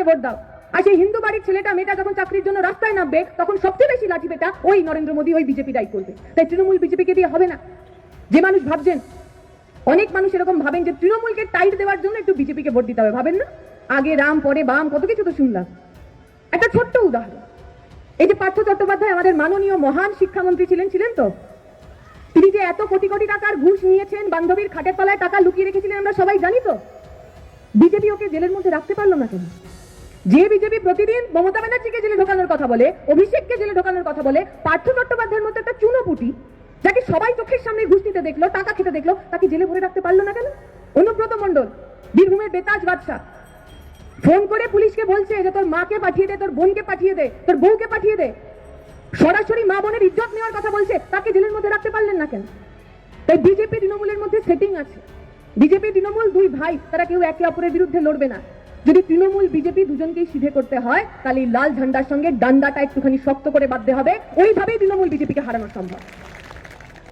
বিজেপিকে ভোট দাও। আর সেই হিন্দু বাড়ির ছেলেটা মেয়েটা যখন চাকরির জন্য রাস্তায় নামবে তখন সবচেয়ে বেশি লাঠি পেটা ওই নরেন্দ্র মোদী, ওই বিজেপিটাই করবে। তাই তৃণমূল বিজেপিকে দিয়ে হবে না। যে মানুষ ভাবছেন, অনেক মানুষ এরকম ভাবেন যে তৃণমূলকে টাইট দেওয়ার জন্য একটু বিজেপিকে ভোট দিতে হবে, ভাবেন না? আগে রাম পরে বাম, কত কিছু তো শুনলাম। একটা ছোট্ট উদাহরণ, এই যে পার্থ চট্টোপাধ্যায় আমাদের মাননীয় মহান শিক্ষামন্ত্রী ছিলেন তো, তিনি যে এত কোটি কোটি টাকার ঘুষ নিয়েছেন, বান্ধবীর খাটের তলায় টাকা লুকিয়ে রেখেছিলেন, আমরা সবাই জানি তো। বিজেপি ওকে জেলের মধ্যে রাখতে পারলো না কেন? যে বিজেপি প্রতিদিন মমতা ব্যানার্জিকে জেলে ঢোকানোর কথা বলে, অভিষেককে জেলে ঢোকানোর কথা বলে, পার্থ চট্টোপাধ্যায়ের মধ্যে একটা চুনোপুটি, যাকে সবাই চোখের সামনে ঘুষ নিতে দেখলো, টাকা খেতে দেখলো, তাকে জেলে ভরে রাখতে পারলো না কেন? অনুব্রত মণ্ডল, বীরভূমের বেতাজ বাদশা, ফোন করে পুলিশকে বলছে যে তোর মাকে পাঠিয়ে দে, তোর বোনকে পাঠিয়ে দে, তোর বউকে পাঠিয়ে দে, সরাসরি মা বোনের ইজ্জত নেওয়ার কথা বলছে, তাকে জেলের মধ্যে রাখতে পারলেন না কেন? তাই বিজেপি তৃণমূলের মধ্যে সেটিং আছে। বিজেপি তৃণমূল দুই ভাই, তারা কেউ একে অপরের বিরুদ্ধে লড়বে না। যদি তৃণমূল বিজেপি দুজনকেই সিধে করতে হয়, তাহলে লাল ঝান্ডার সঙ্গে ডান্ডাটা একটুখানি শক্ত করে বাঁধতে হবে। ওইভাবেই তৃণমূল বিজেপিকে হারানো সম্ভব।